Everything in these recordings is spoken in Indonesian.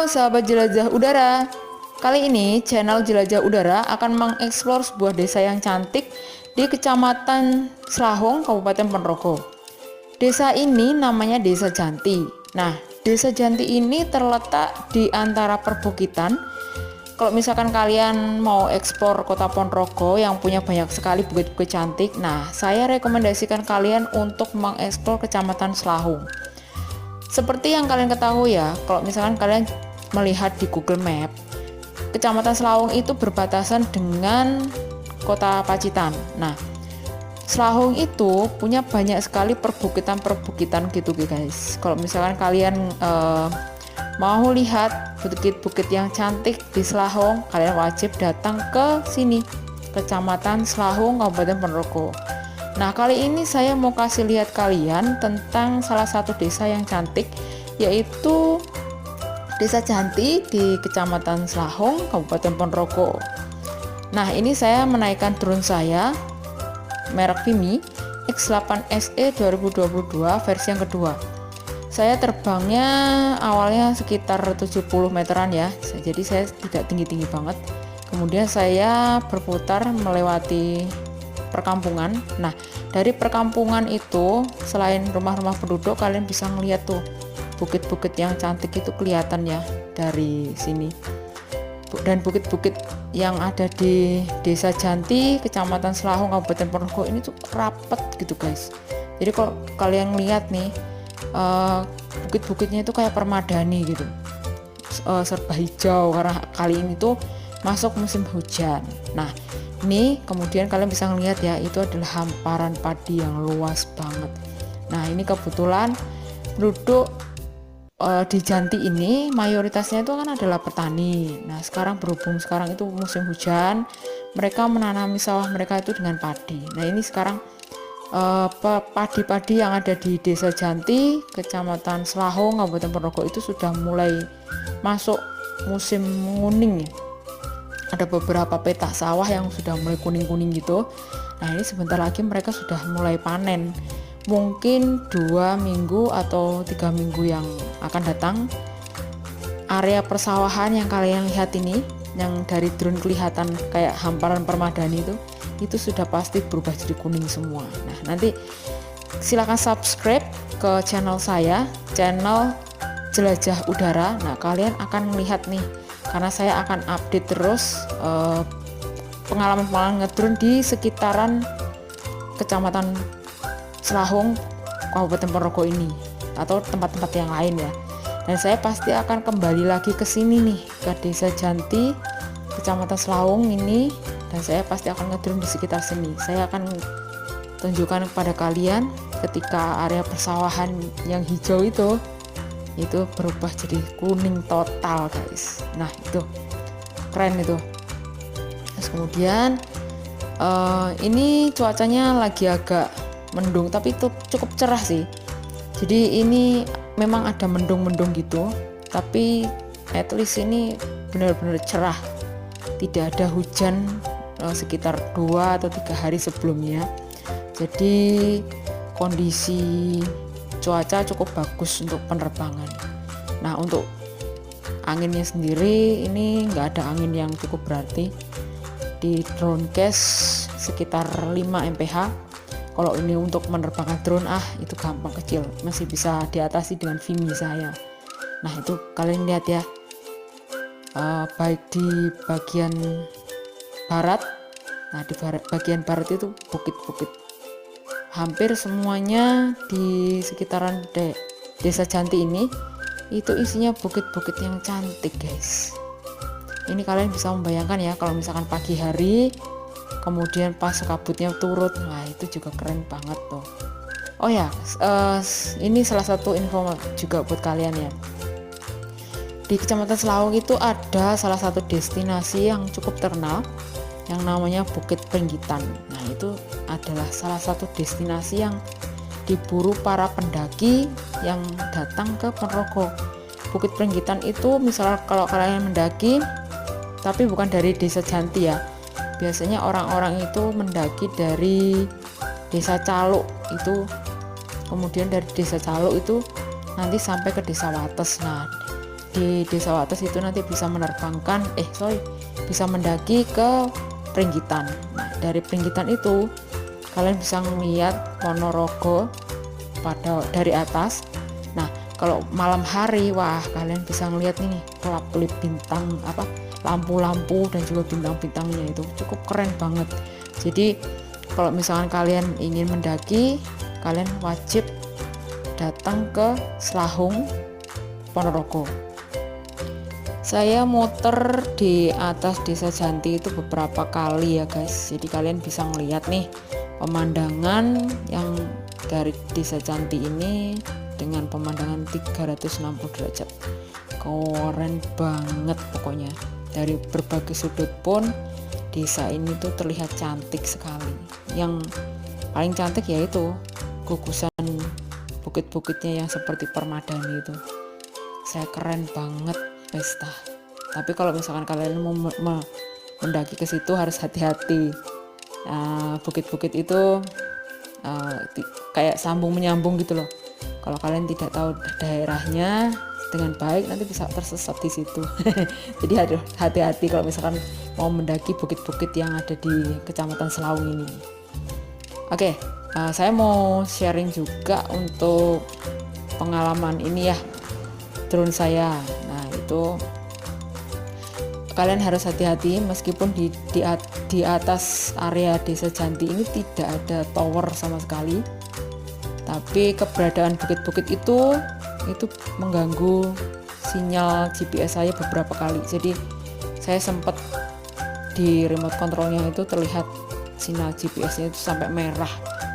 Halo sahabat jelajah udara. Kali ini channel Jelajah Udara akan mengeksplor sebuah desa yang cantik di Kecamatan Slahong, Kabupaten Ponorogo. Desa ini namanya Desa Janti. Nah, Desa Janti ini terletak di antara perbukitan. Kalau misalkan kalian mau eksplor Kota Ponorogo yang punya banyak sekali bukit-bukit cantik, nah saya rekomendasikan kalian untuk mengeksplor Kecamatan Slahong. Seperti yang kalian ketahui ya, kalau misalkan kalian melihat di Google Map, Kecamatan Slahong itu berbatasan dengan Kota Pacitan. Nah, Slahong itu punya banyak sekali perbukitan-perbukitan gitu guys. Kalau misalkan kalian mau lihat bukit-bukit yang cantik di Slahong, kalian wajib datang ke sini, Kecamatan Slahong, Kabupaten Ponorogo. Nah, kali ini saya mau kasih lihat kalian tentang salah satu desa yang cantik, yaitu Desa Janti di Kecamatan Slahong, Kabupaten Ponorogo. Nah, ini saya menaikkan drone saya merek Vimi X8 SE 2022 versi yang kedua. Saya terbangnya awalnya sekitar 70 meteran ya, jadi saya tidak tinggi-tinggi banget. Kemudian saya berputar melewati perkampungan. Nah, dari perkampungan itu selain rumah-rumah penduduk, kalian bisa ngeliat tuh bukit-bukit yang cantik itu kelihatan ya dari sini. Dan bukit-bukit yang ada di Desa Janti, Kecamatan Slahong, Kabupaten Ponorogo ini tuh rapet gitu guys. Jadi kalau kalian lihat nih, bukit-bukitnya itu kayak permadani gitu, serba hijau karena kali ini tuh masuk musim hujan. Nah, ini kemudian kalian bisa melihat ya, itu adalah hamparan padi yang luas banget. Nah, ini kebetulan penduduk di Janti ini mayoritasnya itu kan adalah petani. Nah, berhubung sekarang itu musim hujan, mereka menanami sawah mereka itu dengan padi. Nah, ini sekarang padi-padi yang ada di Desa Janti, Kecamatan Slahong, Kabupaten Ponorogo itu sudah mulai masuk musim menguning. Ada beberapa petak sawah yang sudah mulai kuning-kuning gitu. Nah, ini sebentar lagi mereka sudah mulai panen. Mungkin 2 minggu atau 3 minggu yang akan datang, area persawahan yang kalian lihat ini, yang dari drone kelihatan kayak hamparan permadani itu sudah pasti berubah jadi kuning semua. Nah, nanti silakan subscribe ke channel saya, channel Jelajah Udara. Nah, kalian akan melihat nih, karena saya akan update terus pengalaman-pengalaman ngedrone di sekitaran Kecamatan Slahong, Kabupaten Ponorogo ini, atau tempat-tempat yang lain ya. Dan saya pasti akan kembali lagi ke sini nih, ke Desa Janti, Kecamatan Slahong ini, dan saya pasti akan ngedrone di sekitar sini. Saya akan tunjukkan kepada kalian ketika area persawahan yang hijau itu berubah jadi kuning total guys. Nah, itu keren itu. Terus kemudian ini cuacanya lagi agak mendung, tapi itu cukup cerah sih. Jadi ini memang ada mendung-mendung gitu, tapi at least ini benar-benar cerah, tidak ada hujan sekitar 2 atau 3 hari sebelumnya. Jadi kondisi cuaca cukup bagus untuk penerbangan. Nah, untuk anginnya sendiri ini nggak ada angin yang cukup berarti. Di drone case sekitar 5 mph. Kalau ini untuk menerbangkan drone itu gampang, kecil, masih bisa diatasi dengan Vimi saya. Nah, itu kalian lihat ya, baik di bagian barat. Nah, di bagian barat itu bukit-bukit. Hampir semuanya di sekitaran Desa Janti ini itu isinya bukit-bukit yang cantik guys. Ini kalian bisa membayangkan ya, kalau misalkan pagi hari kemudian pas kabutnya turut, nah itu juga keren banget tuh. Oh ya, ini salah satu info juga buat kalian ya. Di Kecamatan Slahong itu ada salah satu destinasi yang cukup terkenal yang namanya Bukit Pringgitan. Nah, itu adalah salah satu destinasi yang diburu para pendaki yang datang ke Ponorogo. Bukit Pringgitan itu misalnya kalau kalian mendaki, tapi bukan dari Desa Janti ya. Biasanya orang-orang itu mendaki dari Desa Caluk itu, kemudian dari Desa Caluk itu nanti sampai ke Desa Wates. Nah, di Desa Wates itu nanti bisa menerbangkan bisa mendaki ke Pringgitan. Nah, dari Pringgitan itu kalian bisa melihat Ponorogo dari atas. Nah, kalau malam hari, wah kalian bisa ngelihat nih kelap-kelip bintang, lampu-lampu dan juga bintang-bintangnya, itu cukup keren banget. Jadi kalau misalkan kalian ingin mendaki, kalian wajib datang ke Selahung Ponorogo. Saya muter di atas Desa Janti itu beberapa kali ya guys, jadi kalian bisa ngeliat nih pemandangan yang dari Desa Janti ini dengan pemandangan 360 derajat. Keren banget pokoknya. Dari berbagai sudut pun desa ini tuh terlihat cantik sekali. Yang paling cantik yaitu gugusan bukit-bukitnya yang seperti permadani itu. Saya keren banget pesta. Tapi kalau misalkan kalian mau mendaki ke situ harus hati-hati. Bukit-bukit itu kayak sambung menyambung gitu loh. Kalau kalian tidak tahu daerahnya dengan baik, nanti bisa tersesat di situ. Jadi hati-hati kalau misalkan mau mendaki bukit-bukit yang ada di Kecamatan Selahung ini. Oke, saya mau sharing juga untuk pengalaman ini ya, drone saya. Nah itu kalian harus hati-hati, meskipun di atas area Desa Janti ini tidak ada tower sama sekali, tapi keberadaan bukit-bukit itu mengganggu sinyal GPS saya beberapa kali. Jadi saya sempat di remote controlnya itu terlihat sinyal GPS-nya itu sampai merah,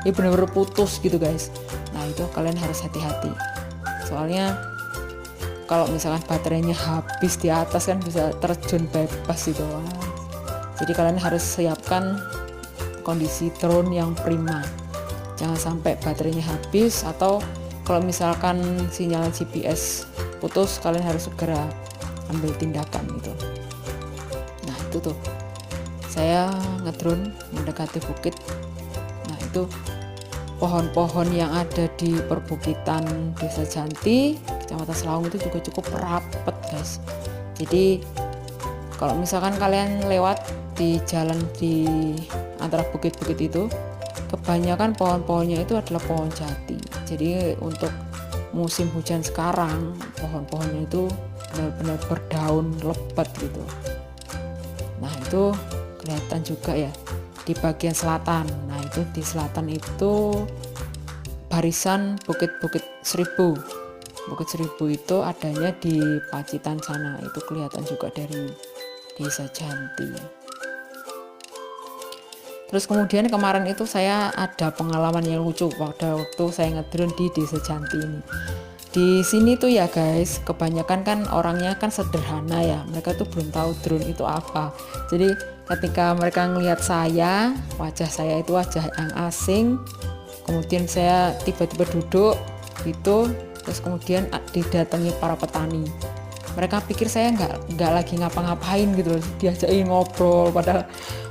ya benar-benar putus gitu guys. Nah itu kalian harus hati-hati, soalnya kalau misalkan baterainya habis di atas kan bisa terjun bebas gitu. Jadi kalian harus siapkan kondisi drone yang prima, jangan sampai baterainya habis, atau kalau misalkan sinyal GPS putus, kalian harus segera ambil tindakan gitu. Nah itu tuh saya ngedrone mendekati bukit. Nah itu pohon-pohon yang ada di perbukitan Desa Janti Kecamatan Selahung itu juga cukup rapet guys. Jadi kalau misalkan kalian lewat di jalan di antara bukit-bukit itu, kebanyakan pohon-pohonnya itu adalah pohon jati. Jadi untuk musim hujan sekarang, pohon-pohonnya itu benar-benar berdaun lebat gitu. Nah itu kelihatan juga ya di bagian selatan. Nah itu di selatan itu barisan bukit-bukit Seribu. Bukit Seribu itu adanya di Pacitan sana, itu kelihatan juga dari Desa Janti. Terus kemudian kemarin itu saya ada pengalaman yang lucu pada waktu saya ngedrone di Desa Janti ini. Di sini tuh ya guys, kebanyakan kan orangnya kan sederhana ya, mereka tuh belum tahu drone itu apa. Jadi ketika mereka ngelihat saya, wajah saya itu wajah yang asing, kemudian saya tiba-tiba duduk gitu, terus kemudian didatangi para petani. Mereka pikir saya nggak lagi ngapa-ngapain gitu, diajakin ngobrol,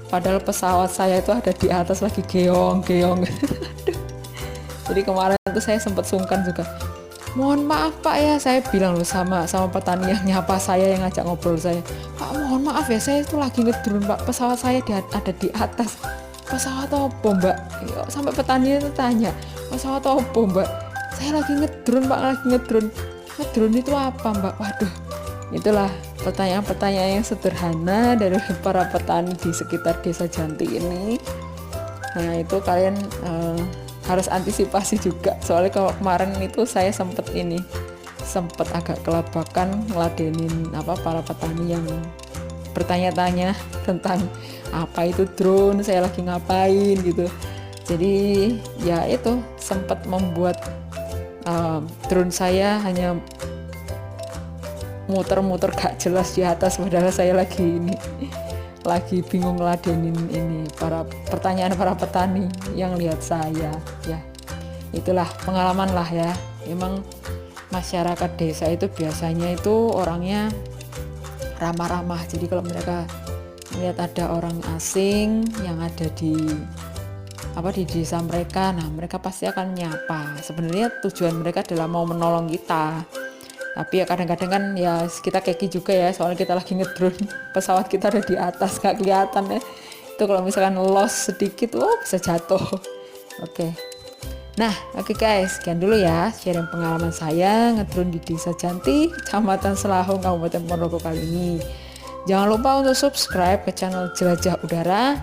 padahal pesawat saya itu ada di atas lagi geong-geong. Jadi kemarin itu saya sempat sungkan juga. Mohon maaf Pak ya, saya bilang loh sama petani yang nyapa saya, yang ngajak ngobrol saya. Pak mohon maaf ya, saya itu lagi ngedrone Pak, pesawat saya ada di atas. Pesawat apa Mbak? Sampai petani itu tanya, pesawat apa Mbak? Saya lagi ngedrone Pak, lagi ngedrone. Ngedrone itu apa Mbak? Waduh, itulah pertanyaan-pertanyaan yang sederhana dari para petani di sekitar Desa Janti ini. Nah itu kalian harus antisipasi juga, soalnya kalau kemarin itu saya sempat agak kelabakan ngeladenin para petani yang bertanya-tanya tentang apa itu drone, saya lagi ngapain gitu. Jadi ya itu sempat membuat drone saya hanya muter-muter gak jelas di atas, padahal saya lagi bingung ngeladenin pertanyaan para petani yang lihat saya ya. Itulah pengalaman lah ya. Emang masyarakat desa itu biasanya itu orangnya ramah-ramah. Jadi kalau mereka melihat ada orang asing yang ada di desa mereka, nah mereka pasti akan nyapa. Sebenarnya tujuan mereka adalah mau menolong kita, Tapi ya kadang-kadang kan ya kita keki juga ya, soalnya kita lagi ngedrone, pesawat kita ada di atas nggak kelihatan ya. Itu kalau misalkan loss sedikit, bisa jatuh. Oke. Nah, oke guys, sekian dulu ya sharing pengalaman saya ngedrone di Desa Janti, Kecamatan Selahung, Kabupaten Ponorogo kali ini. Jangan lupa untuk subscribe ke channel Jelajah Udara